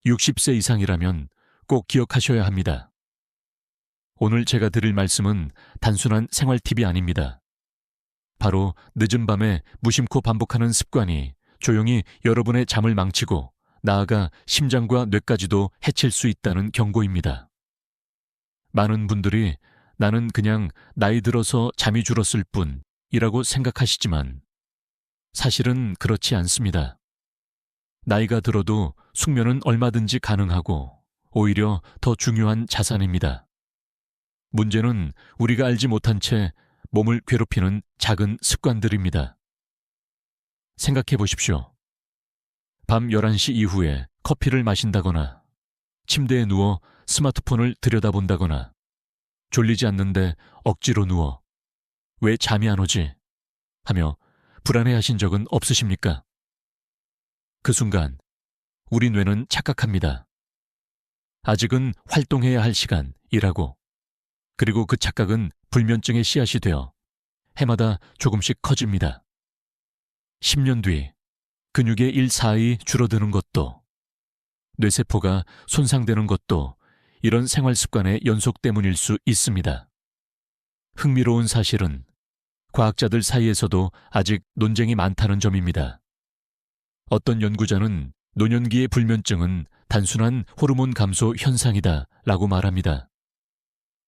60세 이상이라면 꼭 기억하셔야 합니다. 오늘 제가 드릴 말씀은 단순한 생활 팁이 아닙니다. 바로 늦은 밤에 무심코 반복하는 습관이 조용히 여러분의 잠을 망치고 나아가 심장과 뇌까지도 해칠 수 있다는 경고입니다. 많은 분들이 나는 그냥 나이 들어서 잠이 줄었을 뿐이라고 생각하시지만 사실은 그렇지 않습니다. 나이가 들어도 숙면은 얼마든지 가능하고 오히려 더 중요한 자산입니다. 문제는 우리가 알지 못한 채 몸을 괴롭히는 작은 습관들입니다. 생각해 보십시오. 밤 11시 이후에 커피를 마신다거나 침대에 누워 스마트폰을 들여다본다거나 졸리지 않는데 억지로 누워 왜 잠이 안 오지? 하며 불안해하신 적은 없으십니까? 그 순간 우리 뇌는 착각합니다. 아직은 활동해야 할 시간이라고. 그리고 그 착각은 불면증의 씨앗이 되어 해마다 조금씩 커집니다. 10년 뒤 근육의 1/4이 줄어드는 것도, 뇌세포가 손상되는 것도 이런 생활 습관의 연속 때문일 수 있습니다. 흥미로운 사실은 과학자들 사이에서도 아직 논쟁이 많다는 점입니다. 어떤 연구자는 노년기의 불면증은 단순한 호르몬 감소 현상이다 라고 말합니다.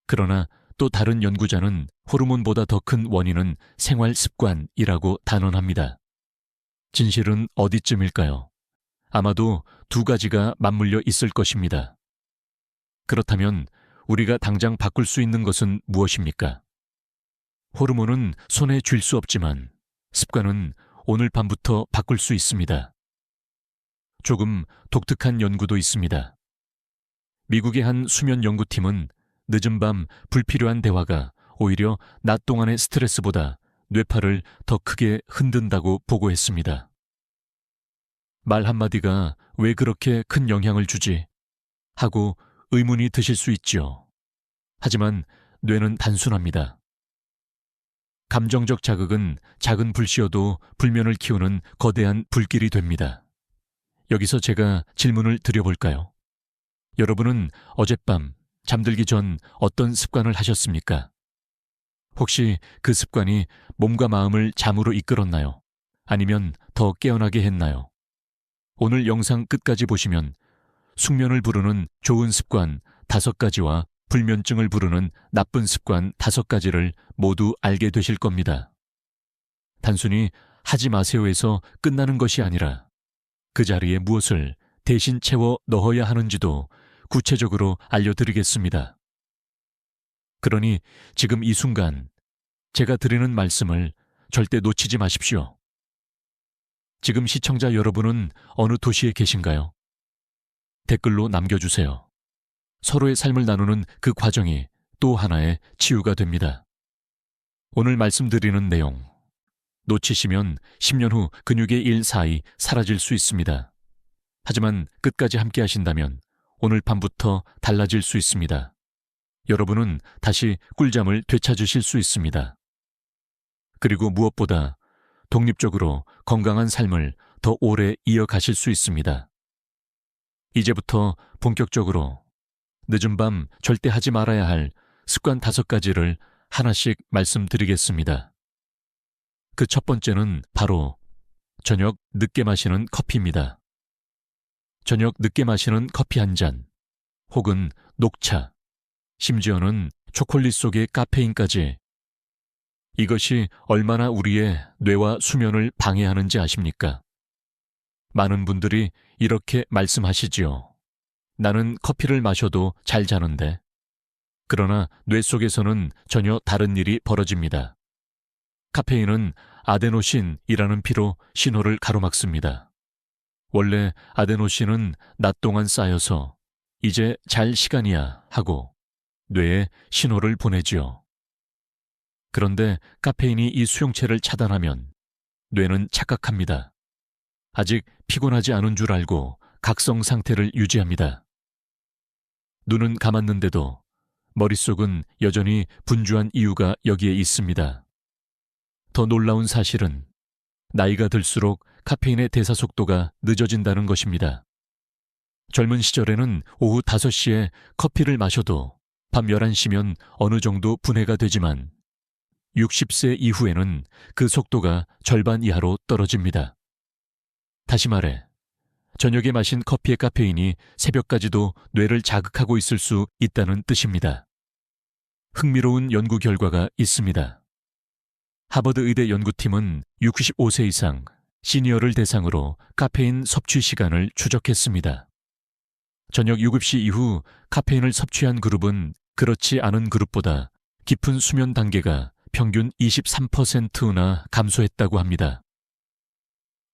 그러나 또 다른 연구자는 호르몬보다 더 큰 원인은 생활 습관이라고 단언합니다. 진실은 어디쯤일까요? 아마도 두 가지가 맞물려 있을 것입니다. 그렇다면 우리가 당장 바꿀 수 있는 것은 무엇입니까? 호르몬은 손에 쥘 수 없지만 습관은 오늘 밤부터 바꿀 수 있습니다. 조금 독특한 연구도 있습니다. 미국의 한 수면 연구팀은 늦은 밤 불필요한 대화가 오히려 낮 동안의 스트레스보다 뇌파를 더 크게 흔든다고 보고했습니다. 말 한마디가 왜 그렇게 큰 영향을 주지? 하고 의문이 드실 수 있지요. 하지만 뇌는 단순합니다. 감정적 자극은 작은 불씨여도 불면을 키우는 거대한 불길이 됩니다. 여기서 제가 질문을 드려볼까요? 여러분은 어젯밤 잠들기 전 어떤 습관을 하셨습니까? 혹시 그 습관이 몸과 마음을 잠으로 이끌었나요? 아니면 더 깨어나게 했나요? 오늘 영상 끝까지 보시면 숙면을 부르는 좋은 습관 5가지와 불면증을 부르는 나쁜 습관 5가지를 모두 알게 되실 겁니다. 단순히 하지 마세요에서 끝나는 것이 아니라 그 자리에 무엇을 대신 채워 넣어야 하는지도 구체적으로 알려드리겠습니다. 그러니 지금 이 순간 제가 드리는 말씀을 절대 놓치지 마십시오. 지금 시청자 여러분은 어느 도시에 계신가요? 댓글로 남겨주세요. 서로의 삶을 나누는 그 과정이 또 하나의 치유가 됩니다. 오늘 말씀드리는 내용, 놓치시면 10년 후 근육의 1/4이 사라질 수 있습니다. 하지만 끝까지 함께 하신다면 오늘 밤부터 달라질 수 있습니다. 여러분은 다시 꿀잠을 되찾으실 수 있습니다. 그리고 무엇보다 독립적으로 건강한 삶을 더 오래 이어가실 수 있습니다. 이제부터 본격적으로 늦은 밤 절대 하지 말아야 할 습관 5가지를 하나씩 말씀드리겠습니다. 그 첫 번째는 바로 저녁 늦게 마시는 커피입니다. 저녁 늦게 마시는 커피 한 잔, 혹은 녹차, 심지어는 초콜릿 속의 카페인까지. 이것이 얼마나 우리의 뇌와 수면을 방해하는지 아십니까? 많은 분들이 이렇게 말씀하시지요. 나는 커피를 마셔도 잘 자는데. 그러나 뇌 속에서는 전혀 다른 일이 벌어집니다. 카페인은 아데노신이라는 피로 신호를 가로막습니다. 원래 아데노신은 낮 동안 쌓여서 이제 잘 시간이야 하고 뇌에 신호를 보내지요. 그런데 카페인이 이 수용체를 차단하면 뇌는 착각합니다. 아직 피곤하지 않은 줄 알고 각성 상태를 유지합니다. 눈은 감았는데도 머릿속은 여전히 분주한 이유가 여기에 있습니다. 더 놀라운 사실은 나이가 들수록 카페인의 대사 속도가 늦어진다는 것입니다. 젊은 시절에는 오후 5시에 커피를 마셔도 밤 11시면 어느 정도 분해가 되지만 60세 이후에는 그 속도가 절반 이하로 떨어집니다. 다시 말해, 저녁에 마신 커피의 카페인이 새벽까지도 뇌를 자극하고 있을 수 있다는 뜻입니다. 흥미로운 연구 결과가 있습니다. 하버드 의대 연구팀은 65세 이상 시니어를 대상으로 카페인 섭취 시간을 추적했습니다. 저녁 7시 이후 카페인을 섭취한 그룹은 그렇지 않은 그룹보다 깊은 수면 단계가 평균 23%나 감소했다고 합니다.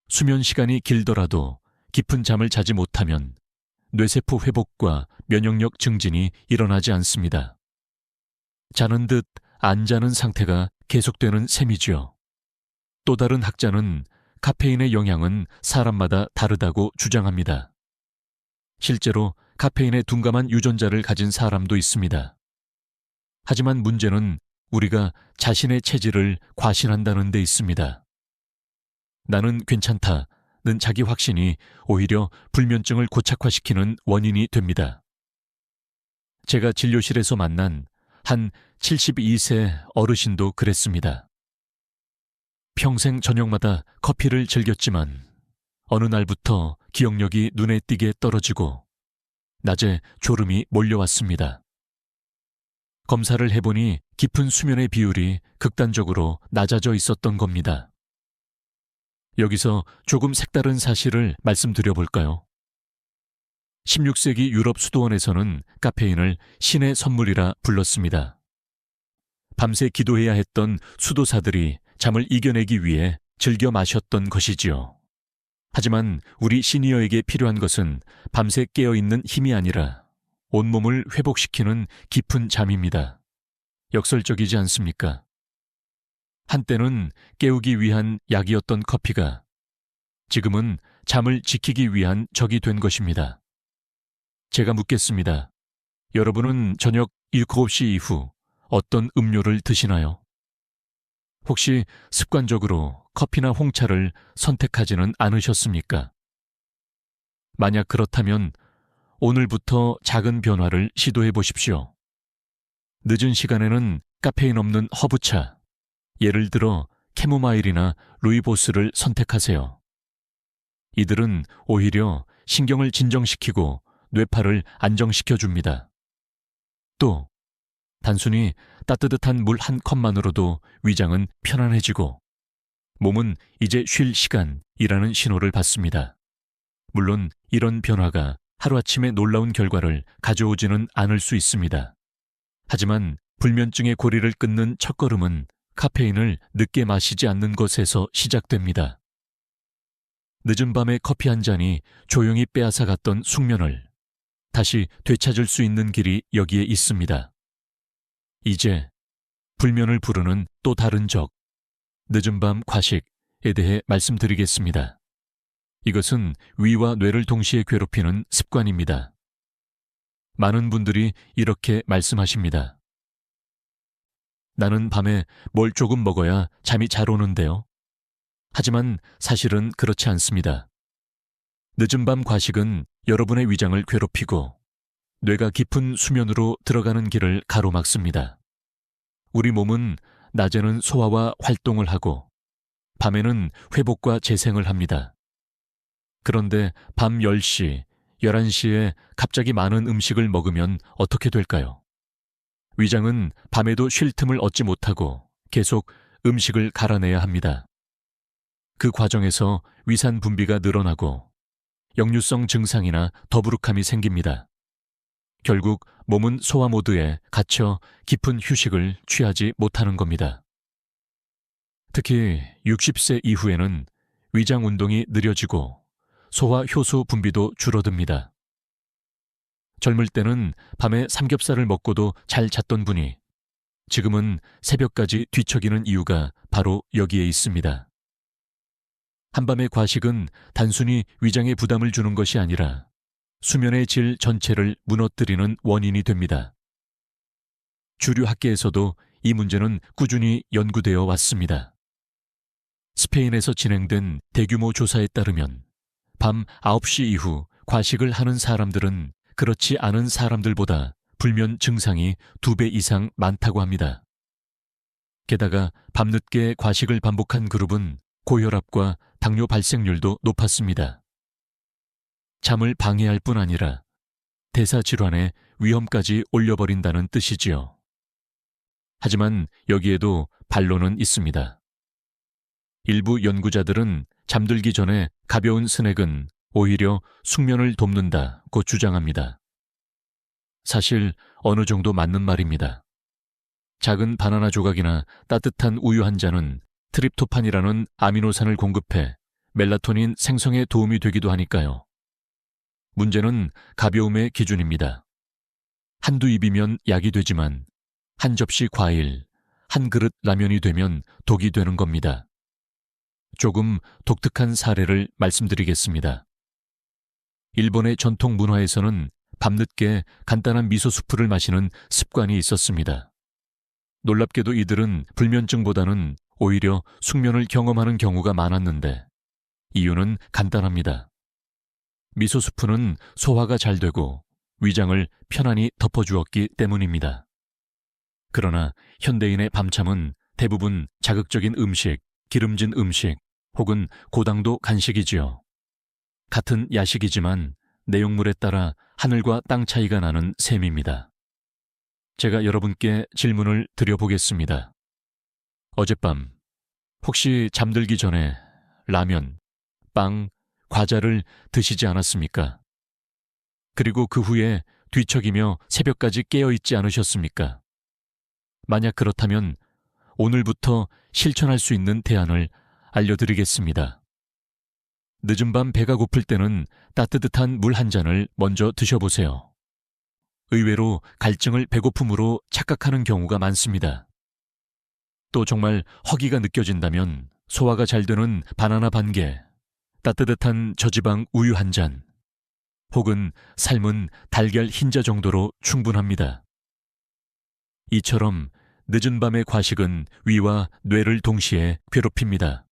수면 시간이 길더라도 깊은 잠을 자지 못하면 뇌세포 회복과 면역력 증진이 일어나지 않습니다. 자는 듯 안 자는 상태가 계속되는 셈이죠. 또 다른 학자는 카페인의 영향은 사람마다 다르다고 주장합니다. 실제로 카페인에 둔감한 유전자를 가진 사람도 있습니다. 하지만 문제는 우리가 자신의 체질을 과신한다는 데 있습니다. 나는 괜찮다는 자기 확신이 오히려 불면증을 고착화시키는 원인이 됩니다. 제가 진료실에서 만난 한 72세 어르신도 그랬습니다. 평생 저녁마다 커피를 즐겼지만 어느 날부터 기억력이 눈에 띄게 떨어지고 낮에 졸음이 몰려왔습니다. 검사를 해보니 깊은 수면의 비율이 극단적으로 낮아져 있었던 겁니다. 여기서 조금 색다른 사실을 말씀드려 볼까요? 16세기 유럽 수도원에서는 카페인을 신의 선물이라 불렀습니다. 밤새 기도해야 했던 수도사들이 잠을 이겨내기 위해 즐겨 마셨던 것이지요. 하지만 우리 시니어에게 필요한 것은 밤새 깨어있는 힘이 아니라 온몸을 회복시키는 깊은 잠입니다. 역설적이지 않습니까? 한때는 깨우기 위한 약이었던 커피가 지금은 잠을 지키기 위한 적이 된 것입니다. 제가 묻겠습니다. 여러분은 저녁 7시 이후 어떤 음료를 드시나요? 혹시 습관적으로 커피나 홍차를 선택하지는 않으셨습니까? 만약 그렇다면 오늘부터 작은 변화를 시도해 보십시오. 늦은 시간에는 카페인 없는 허브차, 예를 들어 캐모마일이나 루이보스를 선택하세요. 이들은 오히려 신경을 진정시키고 뇌파를 안정시켜 줍니다. 또 단순히 따뜻한 물 한 컵만으로도 위장은 편안해지고 몸은 이제 쉴 시간이라는 신호를 받습니다. 물론 이런 변화가 하루아침에 놀라운 결과를 가져오지는 않을 수 있습니다. 하지만 불면증의 고리를 끊는 첫걸음은 카페인을 늦게 마시지 않는 것에서 시작됩니다. 늦은 밤에 커피 한 잔이 조용히 빼앗아갔던 숙면을 다시 되찾을 수 있는 길이 여기에 있습니다. 이제 불면을 부르는 또 다른 적, 늦은 밤 과식에 대해 말씀드리겠습니다. 이것은 위와 뇌를 동시에 괴롭히는 습관입니다. 많은 분들이 이렇게 말씀하십니다. 나는 밤에 뭘 조금 먹어야 잠이 잘 오는데요. 하지만 사실은 그렇지 않습니다. 늦은 밤 과식은 여러분의 위장을 괴롭히고 뇌가 깊은 수면으로 들어가는 길을 가로막습니다. 우리 몸은 낮에는 소화와 활동을 하고 밤에는 회복과 재생을 합니다. 그런데 밤 10시, 11시에 갑자기 많은 음식을 먹으면 어떻게 될까요? 위장은 밤에도 쉴 틈을 얻지 못하고 계속 음식을 갈아내야 합니다. 그 과정에서 위산 분비가 늘어나고 역류성 증상이나 더부룩함이 생깁니다. 결국 몸은 소화 모드에 갇혀 깊은 휴식을 취하지 못하는 겁니다. 특히 60세 이후에는 위장 운동이 느려지고 소화 효소 분비도 줄어듭니다. 젊을 때는 밤에 삼겹살을 먹고도 잘 잤던 분이 지금은 새벽까지 뒤척이는 이유가 바로 여기에 있습니다. 한밤의 과식은 단순히 위장에 부담을 주는 것이 아니라 수면의 질 전체를 무너뜨리는 원인이 됩니다. 주류 학계에서도 이 문제는 꾸준히 연구되어 왔습니다. 스페인에서 진행된 대규모 조사에 따르면 밤 9시 이후 과식을 하는 사람들은 그렇지 않은 사람들보다 불면 증상이 2배 이상 많다고 합니다. 게다가 밤늦게 과식을 반복한 그룹은 고혈압과 당뇨 발생률도 높았습니다. 잠을 방해할 뿐 아니라 대사질환의 위험까지 올려버린다는 뜻이지요. 하지만 여기에도 반론은 있습니다. 일부 연구자들은 잠들기 전에 가벼운 스낵은 오히려 숙면을 돕는다고 주장합니다. 사실 어느 정도 맞는 말입니다. 작은 바나나 조각이나 따뜻한 우유 한 잔은 트립토판이라는 아미노산을 공급해 멜라토닌 생성에 도움이 되기도 하니까요. 문제는 가벼움의 기준입니다. 한두 입이면 약이 되지만 한 접시 과일, 한 그릇 라면이 되면 독이 되는 겁니다. 조금 독특한 사례를 말씀드리겠습니다. 일본의 전통 문화에서는 밤늦게 간단한 미소 수프를 마시는 습관이 있었습니다. 놀랍게도 이들은 불면증보다는 오히려 숙면을 경험하는 경우가 많았는데 이유는 간단합니다. 미소 수프는 소화가 잘 되고 위장을 편안히 덮어주었기 때문입니다. 그러나 현대인의 밤참은 대부분 자극적인 음식, 기름진 음식 혹은 고당도 간식이지요. 같은 야식이지만 내용물에 따라 하늘과 땅 차이가 나는 셈입니다. 제가 여러분께 질문을 드려보겠습니다. 어젯밤 혹시 잠들기 전에 라면, 빵, 과자를 드시지 않았습니까? 그리고 그 후에 뒤척이며 새벽까지 깨어있지 않으셨습니까? 만약 그렇다면 오늘부터 실천할 수 있는 대안을 알려드리겠습니다. 늦은 밤 배가 고플 때는 따뜻한 물 한 잔을 먼저 드셔보세요. 의외로 갈증을 배고픔으로 착각하는 경우가 많습니다. 또 정말 허기가 느껴진다면 소화가 잘 되는 바나나 반 개, 따뜻한 저지방 우유 한 잔, 혹은 삶은 달걀 흰자 정도로 충분합니다. 이처럼 늦은 밤의 과식은 위와 뇌를 동시에 괴롭힙니다.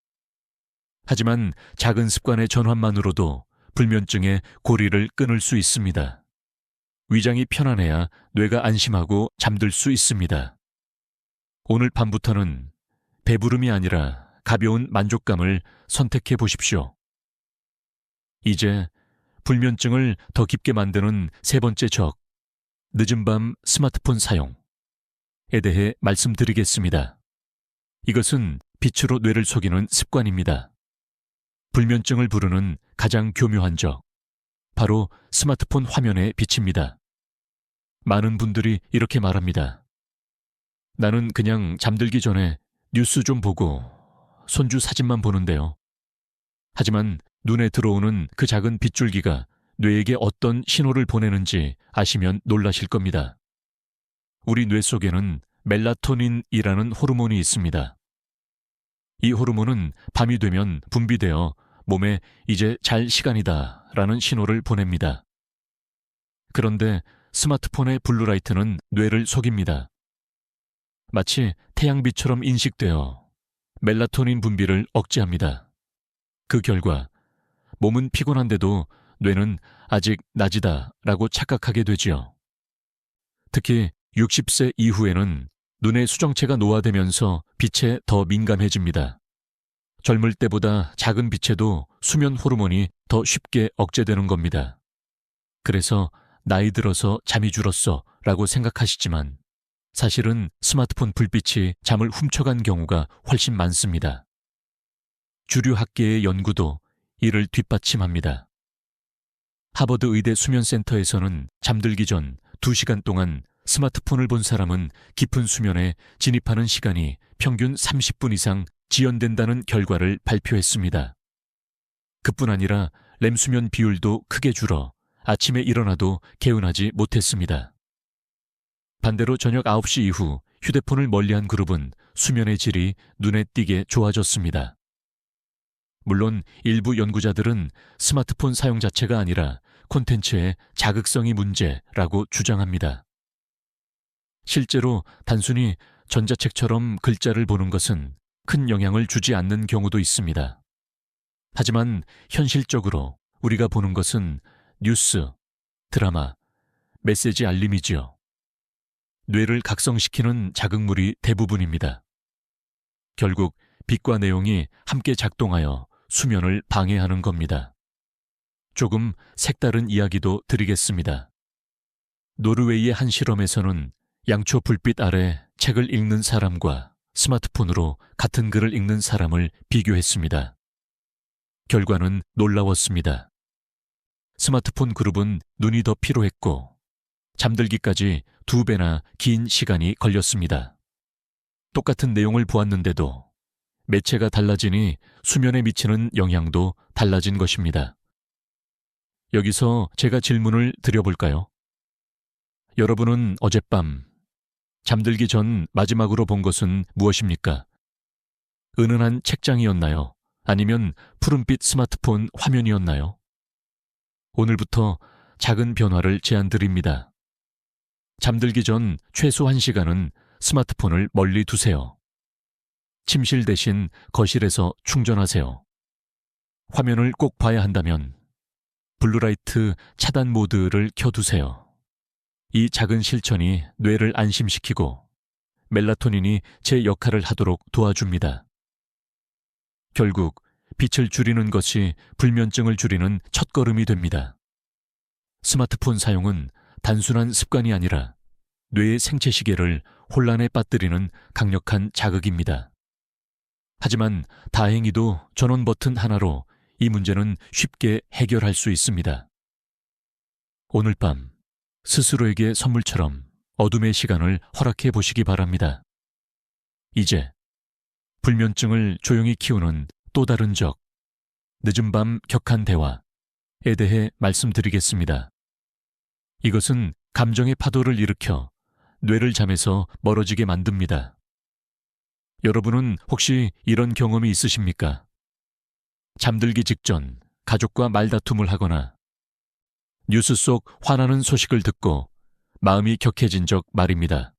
하지만 작은 습관의 전환만으로도 불면증의 고리를 끊을 수 있습니다. 위장이 편안해야 뇌가 안심하고 잠들 수 있습니다. 오늘 밤부터는 배부름이 아니라 가벼운 만족감을 선택해 보십시오. 이제 불면증을 더 깊게 만드는 세 번째 적, 늦은 밤 스마트폰 사용에 대해 말씀드리겠습니다. 이것은 빛으로 뇌를 속이는 습관입니다. 불면증을 부르는 가장 교묘한 적, 바로 스마트폰 화면의 빛입니다. 많은 분들이 이렇게 말합니다. 나는 그냥 잠들기 전에 뉴스 좀 보고 손주 사진만 보는데요. 하지만 눈에 들어오는 그 작은 빗줄기가 뇌에게 어떤 신호를 보내는지 아시면 놀라실 겁니다. 우리 뇌 속에는 멜라토닌이라는 호르몬이 있습니다. 이 호르몬은 밤이 되면 분비되어 몸에 이제 잘 시간이다 라는 신호를 보냅니다. 그런데 스마트폰의 블루라이트는 뇌를 속입니다. 마치 태양빛처럼 인식되어 멜라토닌 분비를 억제합니다. 그 결과 몸은 피곤한데도 뇌는 아직 낮이다 라고 착각하게 되지요. 특히 60세 이후에는 눈의 수정체가 노화되면서 빛에 더 민감해집니다. 젊을 때보다 작은 빛에도 수면 호르몬이 더 쉽게 억제되는 겁니다. 그래서 나이 들어서 잠이 줄었어 라고 생각하시지만 사실은 스마트폰 불빛이 잠을 훔쳐간 경우가 훨씬 많습니다. 주류 학계의 연구도 이를 뒷받침합니다. 하버드 의대 수면센터에서는 잠들기 전 2시간 동안 스마트폰을 본 사람은 깊은 수면에 진입하는 시간이 평균 30분 이상 지연된다는 결과를 발표했습니다. 그뿐 아니라 렘수면 비율도 크게 줄어 아침에 일어나도 개운하지 못했습니다. 반대로 저녁 9시 이후 휴대폰을 멀리한 그룹은 수면의 질이 눈에 띄게 좋아졌습니다. 물론 일부 연구자들은 스마트폰 사용 자체가 아니라 콘텐츠의 자극성이 문제라고 주장합니다. 실제로 단순히 전자책처럼 글자를 보는 것은 큰 영향을 주지 않는 경우도 있습니다. 하지만 현실적으로 우리가 보는 것은 뉴스, 드라마, 메시지 알림이지요. 뇌를 각성시키는 자극물이 대부분입니다. 결국 빛과 내용이 함께 작동하여 수면을 방해하는 겁니다. 조금 색다른 이야기도 드리겠습니다. 노르웨이의 한 실험에서는 양초 불빛 아래 책을 읽는 사람과 스마트폰으로 같은 글을 읽는 사람을 비교했습니다. 결과는 놀라웠습니다. 스마트폰 그룹은 눈이 더 피로했고 잠들기까지 2배나 긴 시간이 걸렸습니다. 똑같은 내용을 보았는데도 매체가 달라지니 수면에 미치는 영향도 달라진 것입니다. 여기서 제가 질문을 드려볼까요? 여러분은 어젯밤 잠들기 전 마지막으로 본 것은 무엇입니까? 은은한 책장이었나요? 아니면 푸른빛 스마트폰 화면이었나요? 오늘부터 작은 변화를 제안드립니다. 잠들기 전 최소 1시간은 스마트폰을 멀리 두세요. 침실 대신 거실에서 충전하세요. 화면을 꼭 봐야 한다면 블루라이트 차단 모드를 켜두세요. 이 작은 실천이 뇌를 안심시키고 멜라토닌이 제 역할을 하도록 도와줍니다. 결국 빛을 줄이는 것이 불면증을 줄이는 첫걸음이 됩니다. 스마트폰 사용은 단순한 습관이 아니라 뇌의 생체 시계를 혼란에 빠뜨리는 강력한 자극입니다. 하지만 다행히도 전원 버튼 하나로 이 문제는 쉽게 해결할 수 있습니다. 오늘 밤 스스로에게 선물처럼 어둠의 시간을 허락해 보시기 바랍니다. 이제 불면증을 조용히 키우는 또 다른 적, 늦은 밤 격한 대화에 대해 말씀드리겠습니다. 이것은 감정의 파도를 일으켜 뇌를 잠에서 멀어지게 만듭니다. 여러분은 혹시 이런 경험이 있으십니까? 잠들기 직전 가족과 말다툼을 하거나 뉴스 속 화나는 소식을 듣고 마음이 격해진 적 말입니다.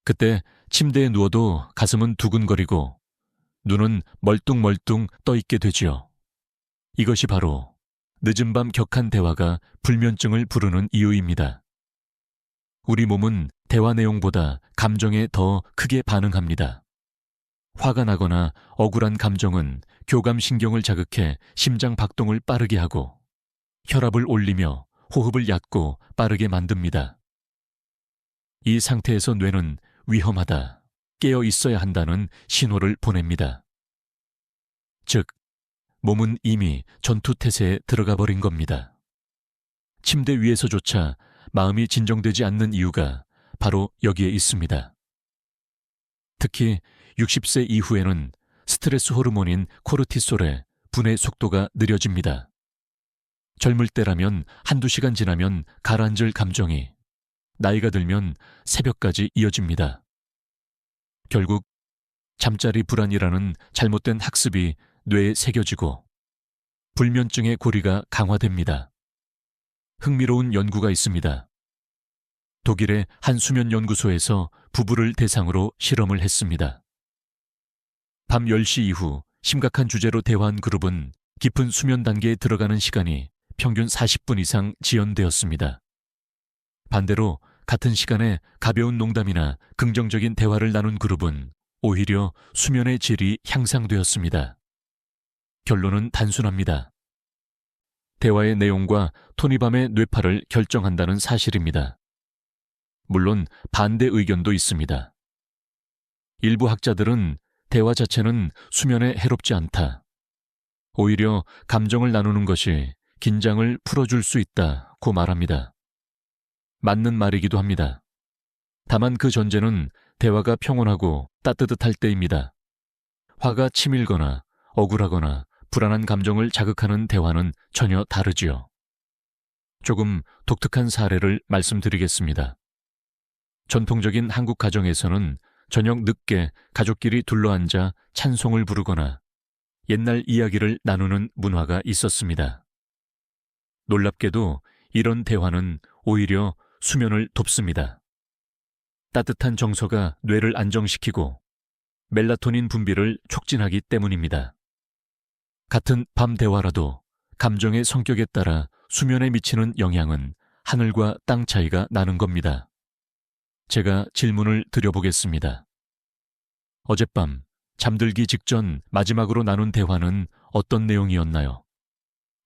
그때 침대에 누워도 가슴은 두근거리고 눈은 멀뚱멀뚱 떠있게 되지요. 이것이 바로 늦은 밤 격한 대화가 불면증을 부르는 이유입니다. 우리 몸은 대화 내용보다 감정에 더 크게 반응합니다. 화가 나거나 억울한 감정은 교감신경을 자극해 심장 박동을 빠르게 하고 혈압을 올리며 호흡을 얕고 빠르게 만듭니다. 이 상태에서 뇌는 위험하다, 깨어 있어야 한다는 신호를 보냅니다. 즉, 몸은 이미 전투태세에 들어가 버린 겁니다. 침대 위에서조차 마음이 진정되지 않는 이유가 바로 여기에 있습니다. 특히 60세 이후에는 스트레스 호르몬인 코르티솔의 분해 속도가 느려집니다. 젊을 때라면 한두 시간 지나면 가라앉을 감정이 나이가 들면 새벽까지 이어집니다. 결국 잠자리 불안이라는 잘못된 학습이 뇌에 새겨지고 불면증의 고리가 강화됩니다. 흥미로운 연구가 있습니다. 독일의 한 수면 연구소에서 부부를 대상으로 실험을 했습니다. 밤 10시 이후 심각한 주제로 대화한 그룹은 깊은 수면 단계에 들어가는 시간이 평균 40분 이상 지연되었습니다. 반대로 같은 시간에 가벼운 농담이나 긍정적인 대화를 나눈 그룹은 오히려 수면의 질이 향상되었습니다. 결론은 단순합니다. 대화의 내용과 토니밤의 뇌파를 결정한다는 사실입니다. 물론 반대 의견도 있습니다. 일부 학자들은 대화 자체는 수면에 해롭지 않다. 오히려 감정을 나누는 것이 긴장을 풀어줄 수 있다고 말합니다. 맞는 말이기도 합니다. 다만 그 전제는 대화가 평온하고 따뜻할 때입니다. 화가 치밀거나 억울하거나 불안한 감정을 자극하는 대화는 전혀 다르지요. 조금 독특한 사례를 말씀드리겠습니다. 전통적인 한국 가정에서는 저녁 늦게 가족끼리 둘러앉아 찬송을 부르거나 옛날 이야기를 나누는 문화가 있었습니다. 놀랍게도 이런 대화는 오히려 수면을 돕습니다. 따뜻한 정서가 뇌를 안정시키고 멜라토닌 분비를 촉진하기 때문입니다. 같은 밤 대화라도 감정의 성격에 따라 수면에 미치는 영향은 하늘과 땅 차이가 나는 겁니다. 제가 질문을 드려보겠습니다. 어젯밤 잠들기 직전 마지막으로 나눈 대화는 어떤 내용이었나요?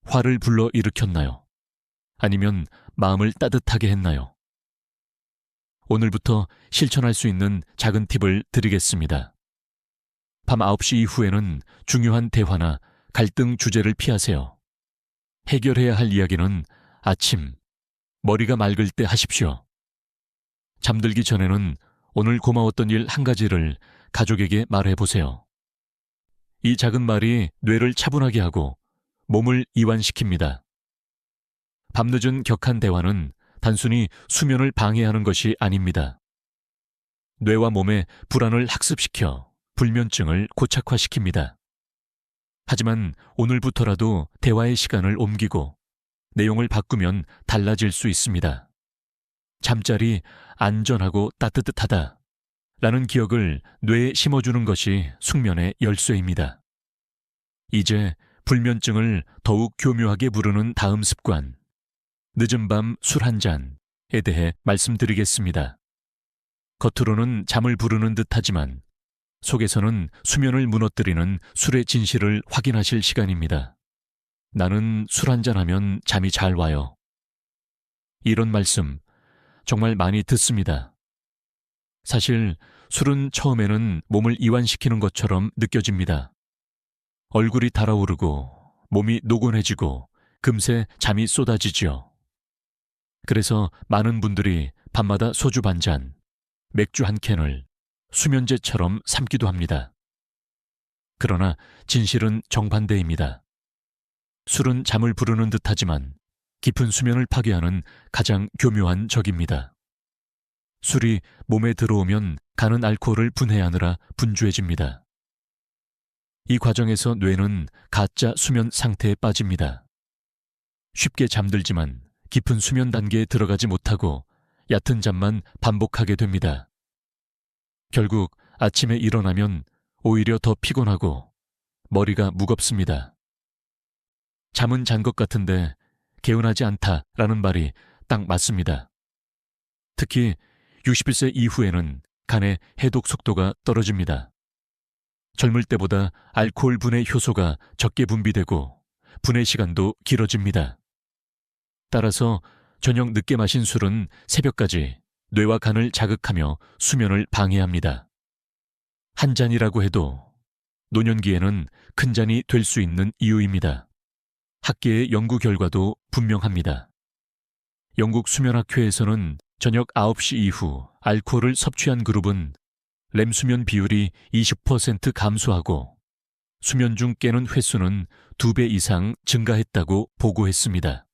화를 불러 일으켰나요? 아니면 마음을 따뜻하게 했나요? 오늘부터 실천할 수 있는 작은 팁을 드리겠습니다. 밤 9시 이후에는 중요한 대화나 갈등 주제를 피하세요. 해결해야 할 이야기는 아침, 머리가 맑을 때 하십시오. 잠들기 전에는 오늘 고마웠던 일 한 가지를 가족에게 말해보세요. 이 작은 말이 뇌를 차분하게 하고 몸을 이완시킵니다. 밤늦은 격한 대화는 단순히 수면을 방해하는 것이 아닙니다. 뇌와 몸의 불안을 학습시켜 불면증을 고착화시킵니다. 하지만 오늘부터라도 대화의 시간을 옮기고 내용을 바꾸면 달라질 수 있습니다. 잠자리 안전하고 따뜻하다 라는 기억을 뇌에 심어주는 것이 숙면의 열쇠입니다. 이제 불면증을 더욱 교묘하게 부르는 다음 습관, 늦은 밤 술 한 잔에 대해 말씀드리겠습니다. 겉으로는 잠을 부르는 듯하지만 속에서는 수면을 무너뜨리는 술의 진실을 확인하실 시간입니다. 나는 술 한 잔하면 잠이 잘 와요. 이런 말씀 정말 많이 듣습니다. 사실 술은 처음에는 몸을 이완시키는 것처럼 느껴집니다. 얼굴이 달아오르고 몸이 노곤해지고 금세 잠이 쏟아지지요. 그래서 많은 분들이 밤마다 소주 반 잔, 맥주 한 캔을 수면제처럼 삼기도 합니다. 그러나 진실은 정반대입니다. 술은 잠을 부르는 듯하지만 깊은 수면을 파괴하는 가장 교묘한 적입니다. 술이 몸에 들어오면 가는 알코올을 분해하느라 분주해집니다. 이 과정에서 뇌는 가짜 수면 상태에 빠집니다. 쉽게 잠들지만 깊은 수면 단계에 들어가지 못하고 얕은 잠만 반복하게 됩니다. 결국 아침에 일어나면 오히려 더 피곤하고 머리가 무겁습니다. 잠은 잔 것 같은데 개운하지 않다라는 말이 딱 맞습니다. 특히 61세 이후에는 간의 해독 속도가 떨어집니다. 젊을 때보다 알코올 분해 효소가 적게 분비되고 분해 시간도 길어집니다. 따라서 저녁 늦게 마신 술은 새벽까지 뇌와 간을 자극하며 수면을 방해합니다. 한 잔이라고 해도 노년기에는 큰 잔이 될 수 있는 이유입니다. 학계의 연구 결과도 분명합니다. 영국 수면학회에서는 저녁 9시 이후 알코올을 섭취한 그룹은 렘 수면 비율이 20% 감소하고 수면 중 깨는 횟수는 2배 이상 증가했다고 보고했습니다.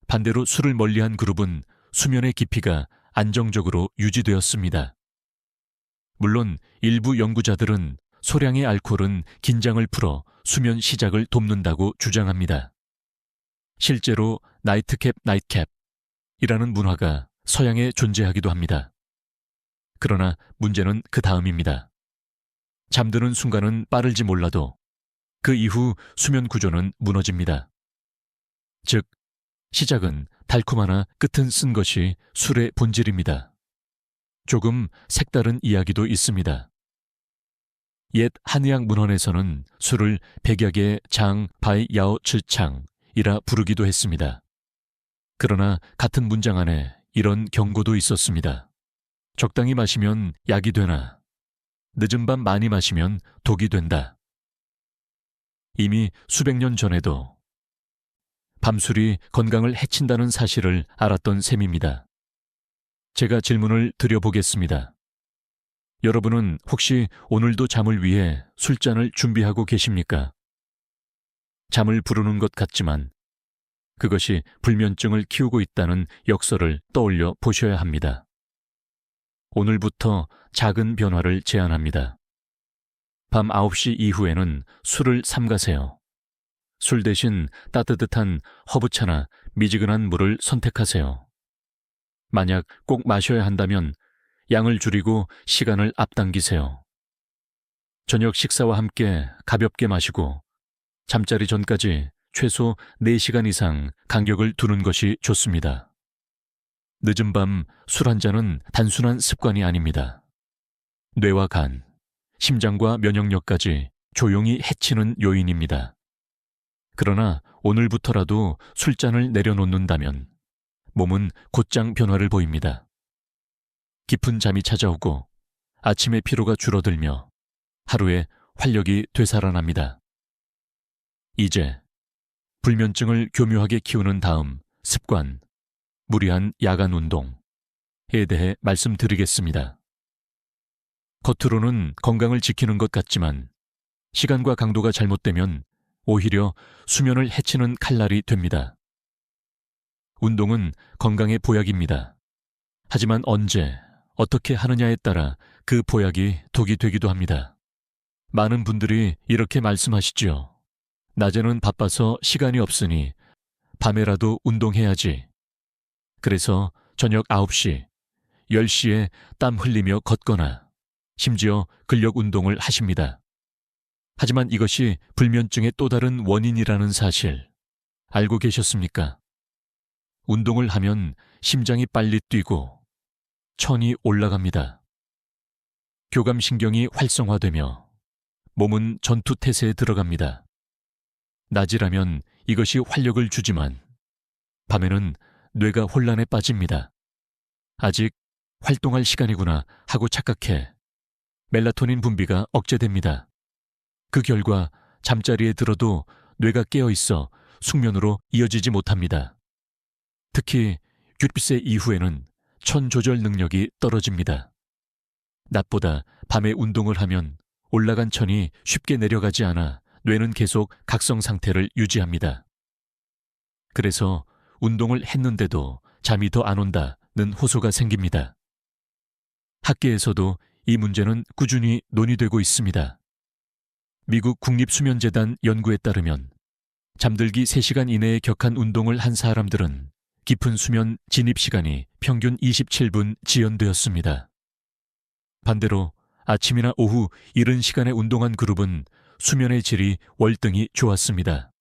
반대로 술을 멀리한 그룹은 수면의 깊이가 안정적으로 유지되었습니다. 물론 일부 연구자들은 소량의 알코올은 긴장을 풀어 수면 시작을 돕는다고 주장합니다. 실제로 나이트캡 나이트캡이라는 문화가 서양에 존재하기도 합니다. 그러나 문제는 그 다음입니다. 잠드는 순간은 빠를지 몰라도 그 이후 수면 구조는 무너집니다. 즉, 시작은 달콤하나 끝은 쓴 것이 술의 본질입니다. 조금 색다른 이야기도 있습니다. 옛 한의학 문헌에서는 술을 백약의 장 바이 야오 츠창이라 부르기도 했습니다. 그러나 같은 문장 안에 이런 경고도 있었습니다. 적당히 마시면 약이 되나 늦은 밤 많이 마시면 독이 된다. 이미 수백 년 전에도 밤술이 건강을 해친다는 사실을 알았던 셈입니다. 제가 질문을 드려보겠습니다. 여러분은 혹시 오늘도 잠을 위해 술잔을 준비하고 계십니까? 잠을 부르는 것 같지만 그것이 불면증을 키우고 있다는 역설을 떠올려 보셔야 합니다. 오늘부터 작은 변화를 제안합니다. 밤 9시 이후에는 술을 삼가세요. 술 대신 따뜻한 허브차나 미지근한 물을 선택하세요. 만약 꼭 마셔야 한다면 양을 줄이고 시간을 앞당기세요. 저녁 식사와 함께 가볍게 마시고 잠자리 전까지 최소 4시간 이상 간격을 두는 것이 좋습니다. 늦은 밤 술 한 잔은 단순한 습관이 아닙니다. 뇌와 간, 심장과 면역력까지 조용히 해치는 요인입니다. 그러나 오늘부터라도 술잔을 내려놓는다면 몸은 곧장 변화를 보입니다. 깊은 잠이 찾아오고 아침의 피로가 줄어들며 하루에 활력이 되살아납니다. 이제 불면증을 교묘하게 키우는 다음 습관, 무리한 야간 운동에 대해 말씀드리겠습니다. 겉으로는 건강을 지키는 것 같지만 시간과 강도가 잘못되면 오히려 수면을 해치는 칼날이 됩니다. 운동은 건강의 보약입니다. 하지만 언제, 어떻게 하느냐에 따라 그 보약이 독이 되기도 합니다. 많은 분들이 이렇게 말씀하시지요. 낮에는 바빠서 시간이 없으니 밤에라도 운동해야지. 그래서 저녁 9시, 10시에 땀 흘리며 걷거나 심지어 근력 운동을 하십니다. 하지만 이것이 불면증의 또 다른 원인이라는 사실 알고 계셨습니까? 운동을 하면 심장이 빨리 뛰고 천이 올라갑니다. 교감신경이 활성화되며 몸은 전투태세에 들어갑니다. 낮이라면 이것이 활력을 주지만 밤에는 뇌가 혼란에 빠집니다. 아직 활동할 시간이구나 하고 착각해 멜라토닌 분비가 억제됩니다. 그 결과 잠자리에 들어도 뇌가 깨어 있어 숙면으로 이어지지 못합니다. 특히 60세 이후에는 천 조절 능력이 떨어집니다. 낮보다 밤에 운동을 하면 올라간 천이 쉽게 내려가지 않아 뇌는 계속 각성 상태를 유지합니다. 그래서 운동을 했는데도 잠이 더 안 온다는 호소가 생깁니다. 학계에서도 이 문제는 꾸준히 논의되고 있습니다. 미국 국립수면재단 연구에 따르면 잠들기 3시간 이내에 격한 운동을 한 사람들은 깊은 수면 진입 시간이 평균 27분 지연되었습니다. 반대로 아침이나 오후 이른 시간에 운동한 그룹은 수면의 질이 월등히 좋았습니다.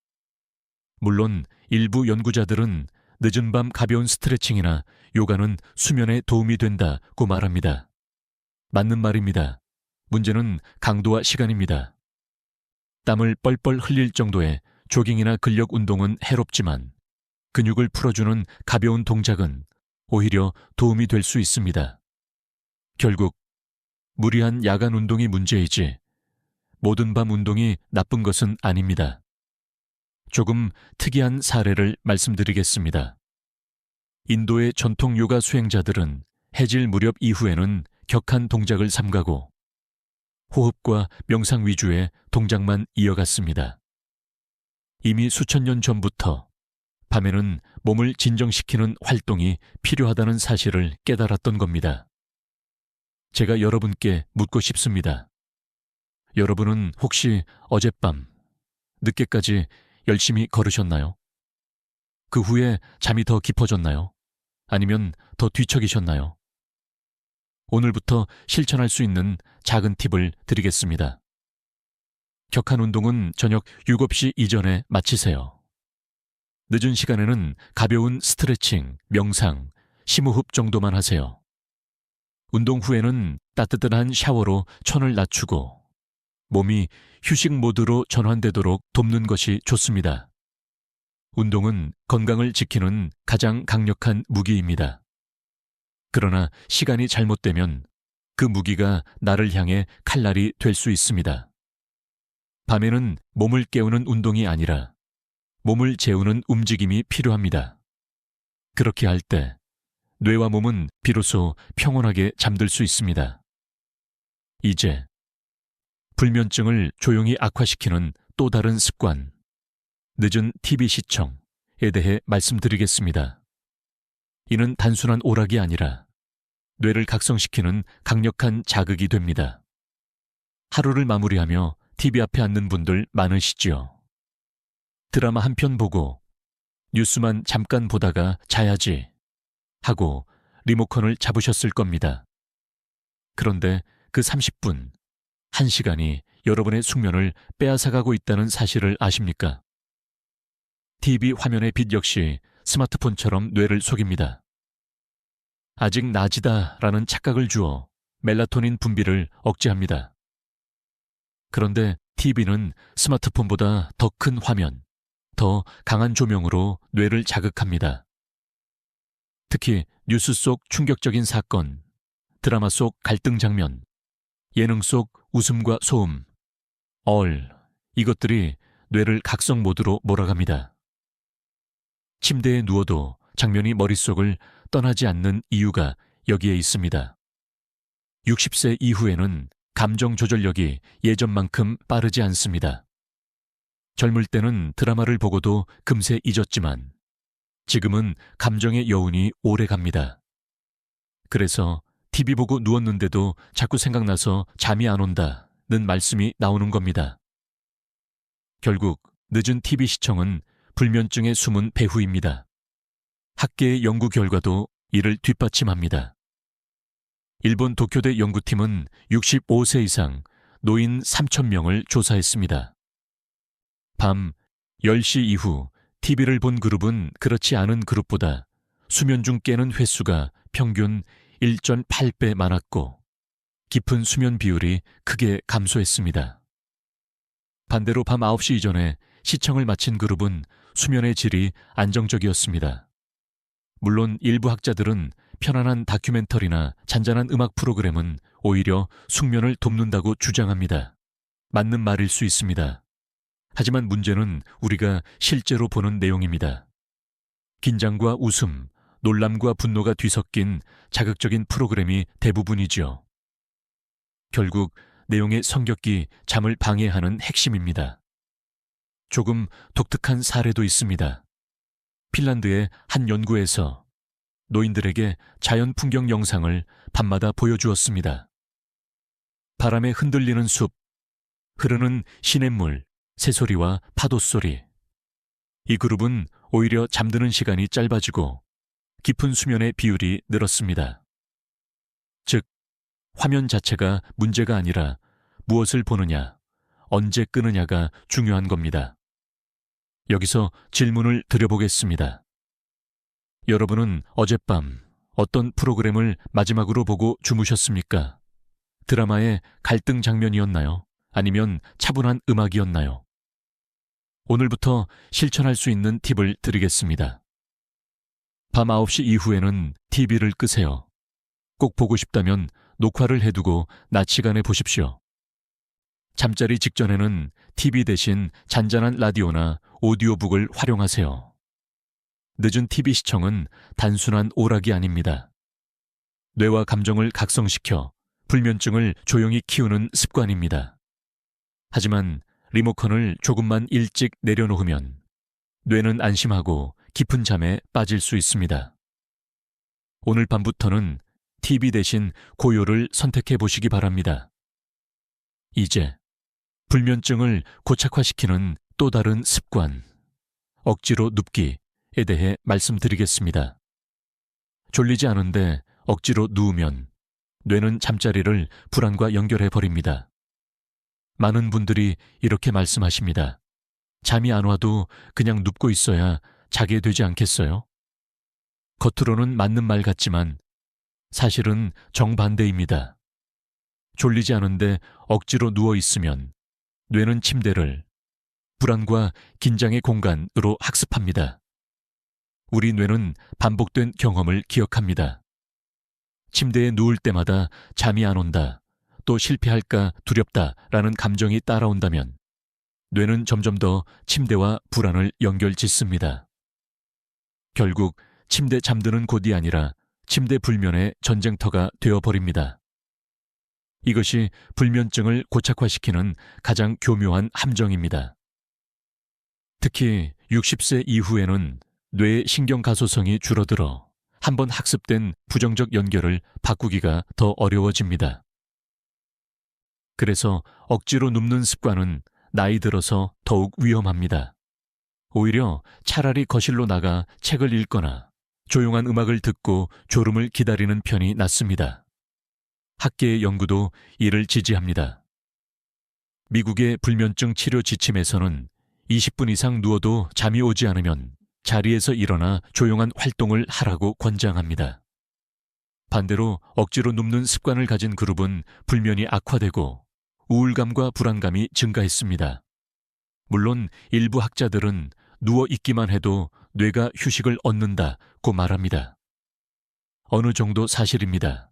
물론 일부 연구자들은 늦은 밤 가벼운 스트레칭이나 요가는 수면에 도움이 된다고 말합니다. 맞는 말입니다. 문제는 강도와 시간입니다. 땀을 뻘뻘 흘릴 정도의 조깅이나 근력 운동은 해롭지만 근육을 풀어주는 가벼운 동작은 오히려 도움이 될 수 있습니다. 결국 무리한 야간 운동이 문제이지 모든 밤 운동이 나쁜 것은 아닙니다. 조금 특이한 사례를 말씀드리겠습니다. 인도의 전통 요가 수행자들은 해질 무렵 이후에는 격한 동작을 삼가고 호흡과 명상 위주의 동작만 이어갔습니다. 이미 수천 년 전부터 밤에는 몸을 진정시키는 활동이 필요하다는 사실을 깨달았던 겁니다. 제가 여러분께 묻고 싶습니다. 여러분은 혹시 어젯밤 늦게까지 열심히 걸으셨나요? 그 후에 잠이 더 깊어졌나요? 아니면 더 뒤척이셨나요? 오늘부터 실천할 수 있는 작은 팁을 드리겠습니다. 격한 운동은 저녁 7시 이전에 마치세요. 늦은 시간에는 가벼운 스트레칭, 명상, 심호흡 정도만 하세요. 운동 후에는 따뜻한 샤워로 천을 낮추고 몸이 휴식 모드로 전환되도록 돕는 것이 좋습니다. 운동은 건강을 지키는 가장 강력한 무기입니다. 그러나 시간이 잘못되면 그 무기가 나를 향해 칼날이 될 수 있습니다. 밤에는 몸을 깨우는 운동이 아니라 몸을 재우는 움직임이 필요합니다. 그렇게 할 때 뇌와 몸은 비로소 평온하게 잠들 수 있습니다. 이제 불면증을 조용히 악화시키는 또 다른 습관, 늦은 TV 시청에 대해 말씀드리겠습니다. 이는 단순한 오락이 아니라 뇌를 각성시키는 강력한 자극이 됩니다. 하루를 마무리하며 TV 앞에 앉는 분들 많으시지요. 드라마 한 편 보고 뉴스만 잠깐 보다가 자야지 하고 리모컨을 잡으셨을 겁니다. 그런데 그 30분, 1시간이 여러분의 숙면을 빼앗아가고 있다는 사실을 아십니까? TV 화면의 빛 역시 스마트폰처럼 뇌를 속입니다. 아직 낮이다라는 착각을 주어 멜라토닌 분비를 억제합니다. 그런데 TV는 스마트폰보다 더 큰 화면, 더 강한 조명으로 뇌를 자극합니다. 특히 뉴스 속 충격적인 사건, 드라마 속 갈등 장면, 예능 속 웃음과 소음, 이것들이 뇌를 각성 모드로 몰아갑니다. 침대에 누워도 장면이 머릿속을 떠나지 않는 이유가 여기에 있습니다. 60세 이후에는 감정 조절력이 예전만큼 빠르지 않습니다. 젊을 때는 드라마를 보고도 금세 잊었지만 지금은 감정의 여운이 오래 갑니다. 그래서 TV 보고 누웠는데도 자꾸 생각나서 잠이 안 온다는 말씀이 나오는 겁니다. 결국 늦은 TV 시청은 불면증의 숨은 배후입니다. 학계의 연구 결과도 이를 뒷받침합니다. 일본 도쿄대 연구팀은 65세 이상 노인 3,000명을 조사했습니다. 밤 10시 이후 TV를 본 그룹은 그렇지 않은 그룹보다 수면 중 깨는 횟수가 평균 1.8배 많았고 깊은 수면 비율이 크게 감소했습니다. 반대로 밤 9시 이전에 시청을 마친 그룹은 수면의 질이 안정적이었습니다. 물론 일부 학자들은 편안한 다큐멘터리나 잔잔한 음악 프로그램은 오히려 숙면을 돕는다고 주장합니다. 맞는 말일 수 있습니다. 하지만 문제는 우리가 실제로 보는 내용입니다. 긴장과 웃음, 놀람과 분노가 뒤섞인 자극적인 프로그램이 대부분이지요. 결국 내용의 성격이 잠을 방해하는 핵심입니다. 조금 독특한 사례도 있습니다. 핀란드의 한 연구에서 노인들에게 자연 풍경 영상을 밤마다 보여주었습니다. 바람에 흔들리는 숲, 흐르는 시냇물, 새소리와 파도 소리. 이 그룹은 오히려 잠드는 시간이 짧아지고 깊은 수면의 비율이 늘었습니다. 즉, 화면 자체가 문제가 아니라 무엇을 보느냐, 언제 끄느냐가 중요한 겁니다. 여기서 질문을 드려보겠습니다. 여러분은 어젯밤 어떤 프로그램을 마지막으로 보고 주무셨습니까? 드라마의 갈등 장면이었나요? 아니면 차분한 음악이었나요? 오늘부터 실천할 수 있는 팁을 드리겠습니다. 밤 9시 이후에는 TV를 끄세요. 꼭 보고 싶다면 녹화를 해두고 낮 시간에 보십시오. 잠자리 직전에는 TV 대신 잔잔한 라디오나 오디오북을 활용하세요. 늦은 TV 시청은 단순한 오락이 아닙니다. 뇌와 감정을 각성시켜 불면증을 조용히 키우는 습관입니다. 하지만 리모컨을 조금만 일찍 내려놓으면 뇌는 안심하고 깊은 잠에 빠질 수 있습니다. 오늘 밤부터는 TV 대신 고요를 선택해 보시기 바랍니다. 이제 불면증을 고착화시키는 또 다른 습관, 억지로 눕기에 대해 말씀드리겠습니다. 졸리지 않은데 억지로 누우면 뇌는 잠자리를 불안과 연결해 버립니다. 많은 분들이 이렇게 말씀하십니다. 잠이 안 와도 그냥 눕고 있어야 자게 되지 않겠어요? 겉으로는 맞는 말 같지만 사실은 정반대입니다. 졸리지 않은데 억지로 누워 있으면 뇌는 침대를 불안과 긴장의 공간으로 학습합니다. 우리 뇌는 반복된 경험을 기억합니다. 침대에 누울 때마다 잠이 안 온다, 또 실패할까 두렵다라는 감정이 따라온다면 뇌는 점점 더 침대와 불안을 연결짓습니다. 결국 침대 잠드는 곳이 아니라 침대 불면의 전쟁터가 되어버립니다. 이것이 불면증을 고착화시키는 가장 교묘한 함정입니다. 특히 60세 이후에는 뇌의 신경가소성이 줄어들어 한번 학습된 부정적 연결을 바꾸기가 더 어려워집니다. 그래서 억지로 눕는 습관은 나이 들어서 더욱 위험합니다. 오히려 차라리 거실로 나가 책을 읽거나 조용한 음악을 듣고 졸음을 기다리는 편이 낫습니다. 학계의 연구도 이를 지지합니다. 미국의 불면증 치료 지침에서는 20분 이상 누워도 잠이 오지 않으면 자리에서 일어나 조용한 활동을 하라고 권장합니다. 반대로 억지로 눕는 습관을 가진 그룹은 불면이 악화되고 우울감과 불안감이 증가했습니다. 물론 일부 학자들은 누워 있기만 해도 뇌가 휴식을 얻는다고 말합니다. 어느 정도 사실입니다.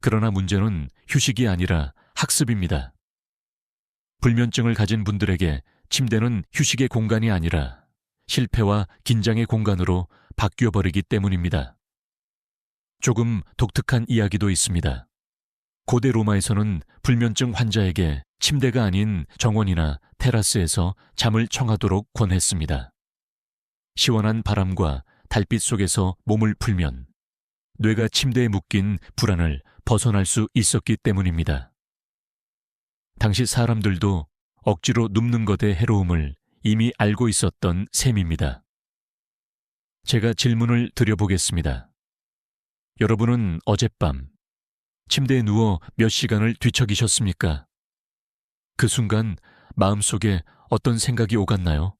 그러나 문제는 휴식이 아니라 학습입니다. 불면증을 가진 분들에게 침대는 휴식의 공간이 아니라 실패와 긴장의 공간으로 바뀌어버리기 때문입니다. 조금 독특한 이야기도 있습니다. 고대 로마에서는 불면증 환자에게 침대가 아닌 정원이나 테라스에서 잠을 청하도록 권했습니다. 시원한 바람과 달빛 속에서 몸을 풀면 뇌가 침대에 묶인 불안을 벗어날 수 있었기 때문입니다. 당시 사람들도 억지로 눕는 것의 해로움을 이미 알고 있었던 셈입니다. 제가 질문을 드려보겠습니다. 여러분은 어젯밤 침대에 누워 몇 시간을 뒤척이셨습니까? 그 순간 마음속에 어떤 생각이 오갔나요?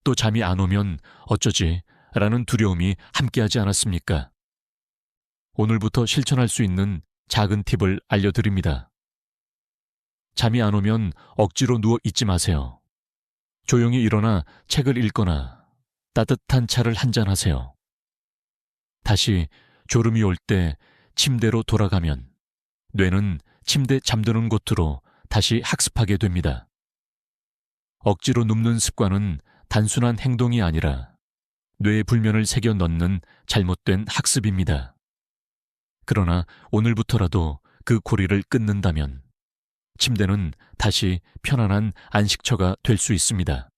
또 잠이 안 오면 어쩌지? 라는 두려움이 함께하지 않았습니까? 오늘부터 실천할 수 있는 작은 팁을 알려드립니다. 잠이 안 오면 억지로 누워 있지 마세요. 조용히 일어나 책을 읽거나 따뜻한 차를 한잔 하세요. 다시 졸음이 올 때 침대로 돌아가면 뇌는 침대 잠드는 곳으로 다시 학습하게 됩니다. 억지로 눕는 습관은 단순한 행동이 아니라 뇌에 불면을 새겨 넣는 잘못된 학습입니다. 그러나 오늘부터라도 그 고리를 끊는다면 침대는 다시 편안한 안식처가 될 수 있습니다.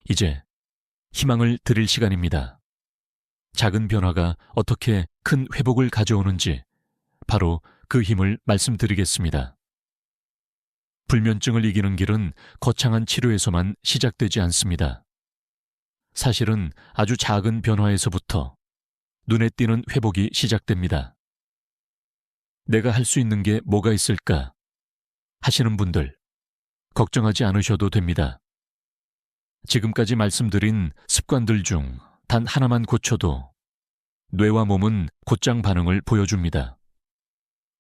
이제 희망을 드릴 시간입니다. 작은 변화가 어떻게 큰 회복을 가져오는지 바로 그 힘을 말씀드리겠습니다. 불면증을 이기는 길은 거창한 치료에서만 시작되지 않습니다. 사실은 아주 작은 변화에서부터 눈에 띄는 회복이 시작됩니다. 내가 할 수 있는 게 뭐가 있을까 하시는 분들, 걱정하지 않으셔도 됩니다. 지금까지 말씀드린 습관들 중 단 하나만 고쳐도 뇌와 몸은 곧장 반응을 보여줍니다.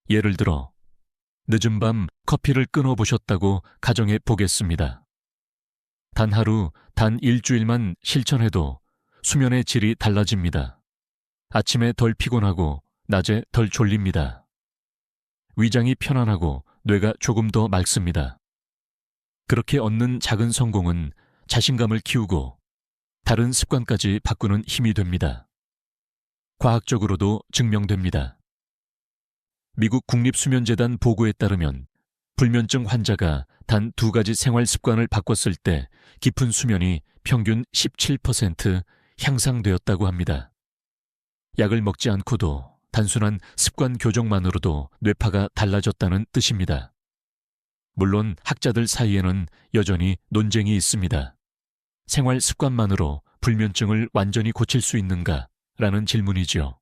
예를 들어 늦은 밤 커피를 끊어보셨다고 가정해 보겠습니다. 단 하루, 단 일주일만 실천해도 수면의 질이 달라집니다. 아침에 덜 피곤하고 낮에 덜 졸립니다. 위장이 편안하고 뇌가 조금 더 맑습니다. 그렇게 얻는 작은 성공은 자신감을 키우고 다른 습관까지 바꾸는 힘이 됩니다. 과학적으로도 증명됩니다. 미국 국립수면재단 보고에 따르면 불면증 환자가 단 2가지 생활 습관을 바꿨을 때 깊은 수면이 평균 17% 향상되었다고 합니다. 약을 먹지 않고도 단순한 습관 교정만으로도 뇌파가 달라졌다는 뜻입니다. 물론 학자들 사이에는 여전히 논쟁이 있습니다. 생활 습관만으로 불면증을 완전히 고칠 수 있는가라는 질문이죠.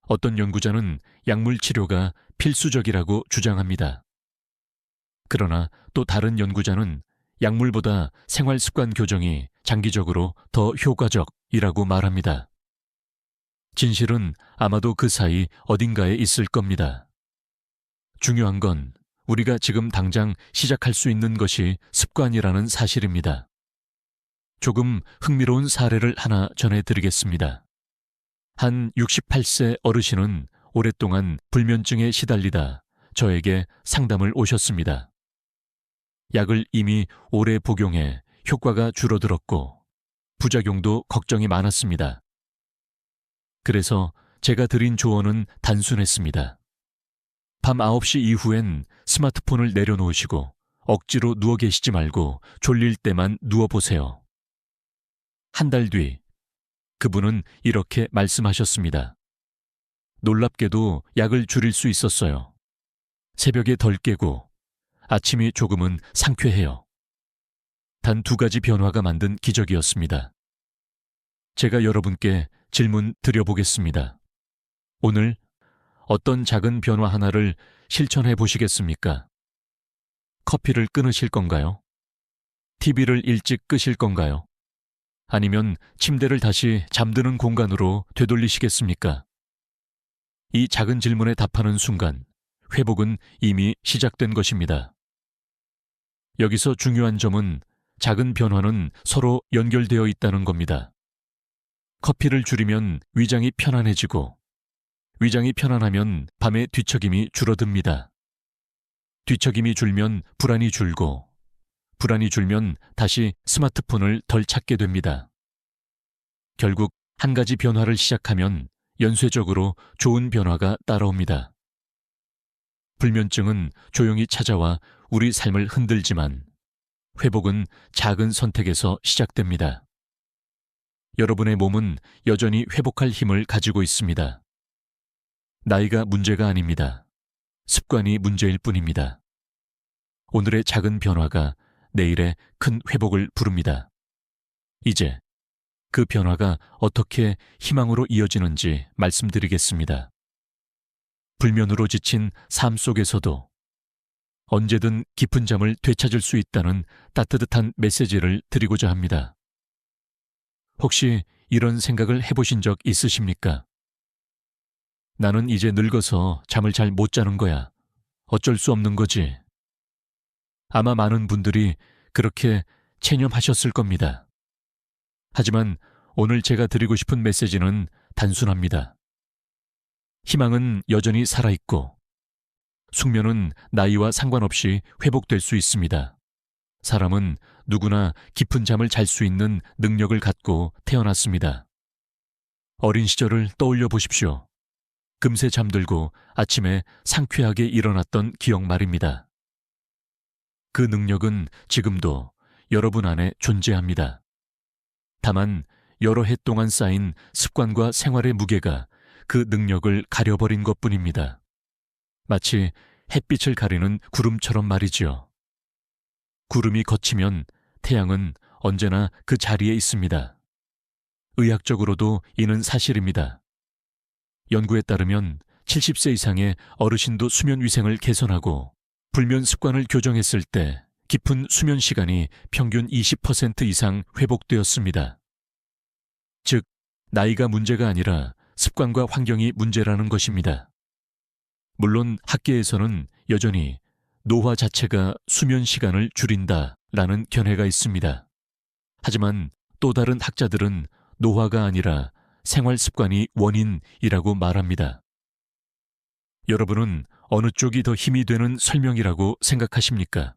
어떤 연구자는 약물 치료가 필수적이라고 주장합니다. 그러나 또 다른 연구자는 약물보다 생활 습관 교정이 장기적으로 더 효과적이라고 말합니다. 진실은 아마도 그 사이 어딘가에 있을 겁니다. 중요한 건 우리가 지금 당장 시작할 수 있는 것이 습관이라는 사실입니다. 조금 흥미로운 사례를 하나 전해드리겠습니다. 한 68세 어르신은 오랫동안 불면증에 시달리다 저에게 상담을 오셨습니다. 약을 이미 오래 복용해 효과가 줄어들었고 부작용도 걱정이 많았습니다. 그래서 제가 드린 조언은 단순했습니다. 밤 9시 이후엔 스마트폰을 내려놓으시고 억지로 누워 계시지 말고 졸릴 때만 누워보세요. 한 달 뒤 그분은 이렇게 말씀하셨습니다. 놀랍게도 약을 줄일 수 있었어요. 새벽에 덜 깨고 아침이 조금은 상쾌해요. 단 2가지 변화가 만든 기적이었습니다. 제가 여러분께 질문 드려보겠습니다. 오늘 어떤 작은 변화 하나를 실천해 보시겠습니까? 커피를 끊으실 건가요? TV를 일찍 끄실 건가요? 아니면 침대를 다시 잠드는 공간으로 되돌리시겠습니까? 이 작은 질문에 답하는 순간 회복은 이미 시작된 것입니다. 여기서 중요한 점은 작은 변화는 서로 연결되어 있다는 겁니다. 커피를 줄이면 위장이 편안해지고, 위장이 편안하면 밤의 뒤척임이 줄어듭니다. 뒤척임이 줄면 불안이 줄고, 불안이 줄면 다시 스마트폰을 덜 찾게 됩니다. 결국 한 가지 변화를 시작하면 연쇄적으로 좋은 변화가 따라옵니다. 불면증은 조용히 찾아와 우리 삶을 흔들지만 회복은 작은 선택에서 시작됩니다. 여러분의 몸은 여전히 회복할 힘을 가지고 있습니다. 나이가 문제가 아닙니다. 습관이 문제일 뿐입니다. 오늘의 작은 변화가 내일의 큰 회복을 부릅니다. 이제 그 변화가 어떻게 희망으로 이어지는지 말씀드리겠습니다. 불면으로 지친 삶 속에서도 언제든 깊은 잠을 되찾을 수 있다는 따뜻한 메시지를 드리고자 합니다. 혹시 이런 생각을 해보신 적 있으십니까? 나는 이제 늙어서 잠을 잘 못 자는 거야. 어쩔 수 없는 거지. 아마 많은 분들이 그렇게 체념하셨을 겁니다. 하지만 오늘 제가 드리고 싶은 메시지는 단순합니다. 희망은 여전히 살아있고, 숙면은 나이와 상관없이 회복될 수 있습니다. 사람은 누구나 깊은 잠을 잘 수 있는 능력을 갖고 태어났습니다. 어린 시절을 떠올려 보십시오. 금세 잠들고 아침에 상쾌하게 일어났던 기억 말입니다. 그 능력은 지금도 여러분 안에 존재합니다. 다만 여러 해 동안 쌓인 습관과 생활의 무게가 그 능력을 가려버린 것뿐입니다. 마치 햇빛을 가리는 구름처럼 말이지요. 구름이 걷히면 태양은 언제나 그 자리에 있습니다. 의학적으로도 이는 사실입니다. 연구에 따르면 70세 이상의 어르신도 수면 위생을 개선하고 불면 습관을 교정했을 때 깊은 수면 시간이 평균 20% 이상 회복되었습니다. 즉, 나이가 문제가 아니라 습관과 환경이 문제라는 것입니다. 물론 학계에서는 여전히 노화 자체가 수면 시간을 줄인다라는 견해가 있습니다. 하지만 또 다른 학자들은 노화가 아니라 생활 습관이 원인이라고 말합니다. 여러분은 어느 쪽이 더 힘이 되는 설명이라고 생각하십니까?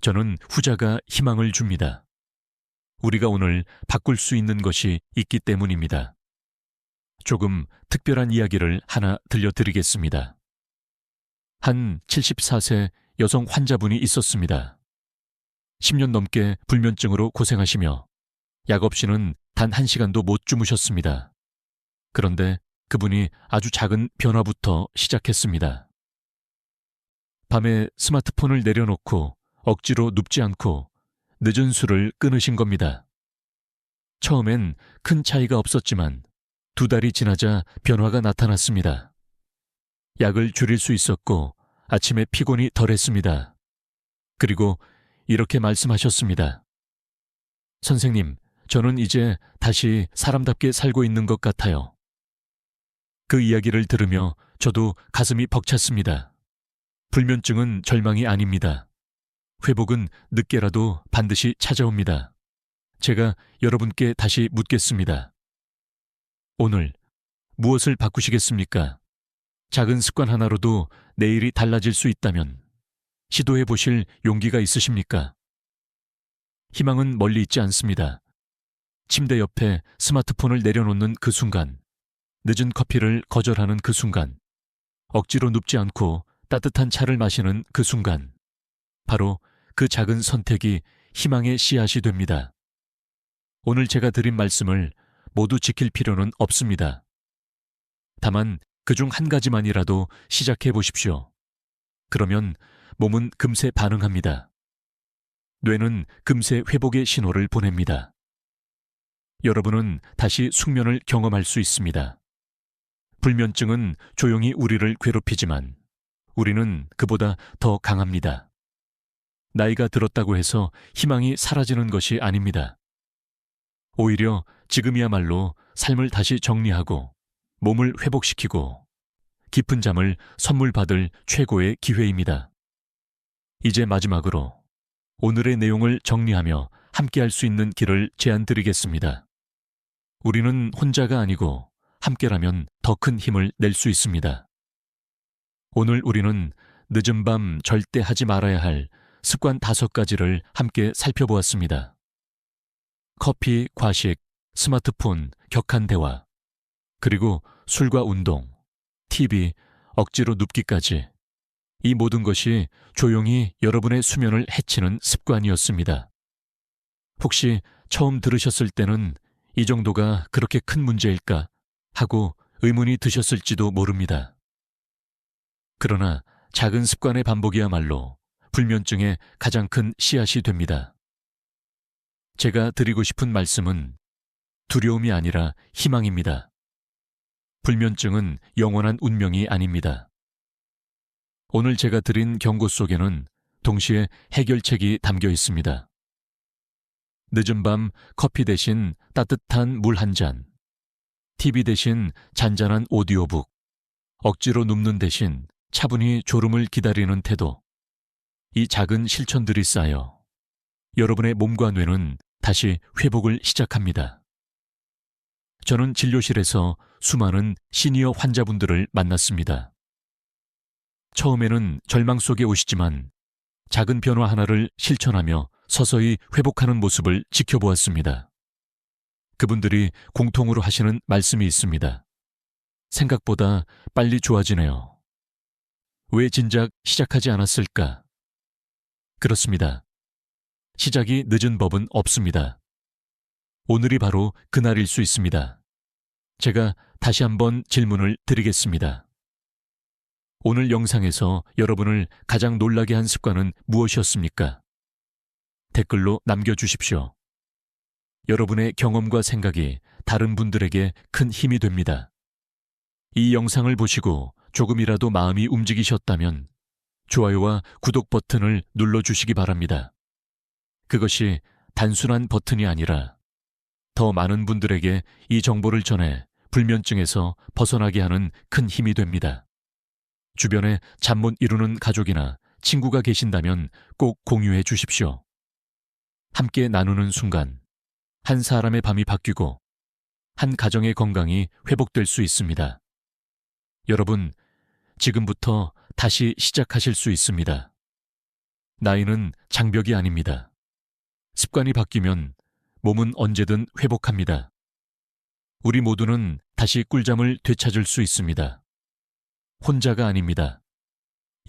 저는 후자가 희망을 줍니다. 우리가 오늘 바꿀 수 있는 것이 있기 때문입니다. 조금 특별한 이야기를 하나 들려드리겠습니다. 한 74세 여성 환자분이 있었습니다. 10년 넘게 불면증으로 고생하시며 약 없이는 단 1시간도 못 주무셨습니다. 그런데 그분이 아주 작은 변화부터 시작했습니다. 밤에 스마트폰을 내려놓고 억지로 눕지 않고 늦은 술을 끊으신 겁니다. 처음엔 큰 차이가 없었지만 2달이 지나자 변화가 나타났습니다. 약을 줄일 수 있었고 아침에 피곤이 덜했습니다. 그리고 이렇게 말씀하셨습니다. 선생님, 저는 이제 다시 사람답게 살고 있는 것 같아요. 그 이야기를 들으며 저도 가슴이 벅찼습니다. 불면증은 절망이 아닙니다. 회복은 늦게라도 반드시 찾아옵니다. 제가 여러분께 다시 묻겠습니다. 오늘 무엇을 바꾸시겠습니까? 작은 습관 하나로도 내일이 달라질 수 있다면 시도해 보실 용기가 있으십니까? 희망은 멀리 있지 않습니다. 침대 옆에 스마트폰을 내려놓는 그 순간, 늦은 커피를 거절하는 그 순간, 억지로 눕지 않고 따뜻한 차를 마시는 그 순간, 바로 그 작은 선택이 희망의 씨앗이 됩니다. 오늘 제가 드린 말씀을 모두 지킬 필요는 없습니다. 다만 그중 한 가지만이라도 시작해 보십시오. 그러면 몸은 금세 반응합니다. 뇌는 금세 회복의 신호를 보냅니다. 여러분은 다시 숙면을 경험할 수 있습니다. 불면증은 조용히 우리를 괴롭히지만 우리는 그보다 더 강합니다. 나이가 들었다고 해서 희망이 사라지는 것이 아닙니다. 오히려 지금이야말로 삶을 다시 정리하고 몸을 회복시키고 깊은 잠을 선물 받을 최고의 기회입니다. 이제 마지막으로 오늘의 내용을 정리하며 함께할 수 있는 길을 제안드리겠습니다. 우리는 혼자가 아니고 함께라면 더 큰 힘을 낼 수 있습니다. 오늘 우리는 늦은 밤 절대 하지 말아야 할 습관 5가지를 함께 살펴보았습니다. 커피, 과식, 스마트폰, 격한 대화, 그리고 술과 운동, TV, 억지로 눕기까지 이 모든 것이 조용히 여러분의 수면을 해치는 습관이었습니다. 혹시 처음 들으셨을 때는 이 정도가 그렇게 큰 문제일까 하고 의문이 드셨을지도 모릅니다. 그러나 작은 습관의 반복이야말로 불면증의 가장 큰 씨앗이 됩니다. 제가 드리고 싶은 말씀은 두려움이 아니라 희망입니다. 불면증은 영원한 운명이 아닙니다. 오늘 제가 드린 경고 속에는 동시에 해결책이 담겨 있습니다. 늦은 밤 커피 대신 따뜻한 물 한 잔, TV 대신 잔잔한 오디오북, 억지로 눕는 대신 차분히 졸음을 기다리는 태도, 이 작은 실천들이 쌓여 여러분의 몸과 뇌는 다시 회복을 시작합니다. 저는 진료실에서 수많은 시니어 환자분들을 만났습니다. 처음에는 절망 속에 오시지만 작은 변화 하나를 실천하며 서서히 회복하는 모습을 지켜보았습니다. 그분들이 공통으로 하시는 말씀이 있습니다. 생각보다 빨리 좋아지네요. 왜 진작 시작하지 않았을까? 그렇습니다. 시작이 늦은 법은 없습니다. 오늘이 바로 그날일 수 있습니다. 제가 다시 한번 질문을 드리겠습니다. 오늘 영상에서 여러분을 가장 놀라게 한 습관은 무엇이었습니까? 댓글로 남겨주십시오. 여러분의 경험과 생각이 다른 분들에게 큰 힘이 됩니다. 이 영상을 보시고 조금이라도 마음이 움직이셨다면 좋아요와 구독 버튼을 눌러주시기 바랍니다. 그것이 단순한 버튼이 아니라 더 많은 분들에게 이 정보를 전해 불면증에서 벗어나게 하는 큰 힘이 됩니다. 주변에 잠 못 이루는 가족이나 친구가 계신다면 꼭 공유해 주십시오. 함께 나누는 순간 한 사람의 밤이 바뀌고 한 가정의 건강이 회복될 수 있습니다. 여러분, 지금부터 다시 시작하실 수 있습니다. 나이는 장벽이 아닙니다. 습관이 바뀌면 몸은 언제든 회복합니다. 우리 모두는 다시 꿀잠을 되찾을 수 있습니다. 혼자가 아닙니다.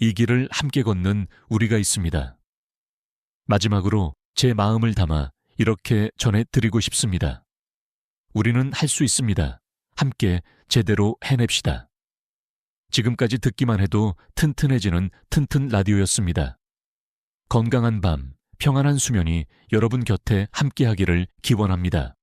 이 길을 함께 걷는 우리가 있습니다. 마지막으로 제 마음을 담아 이렇게 전해드리고 싶습니다. 우리는 할 수 있습니다. 함께 제대로 해냅시다. 지금까지 듣기만 해도 튼튼해지는 튼튼 라디오였습니다. 건강한 밤, 평안한 수면이 여러분 곁에 함께하기를 기원합니다.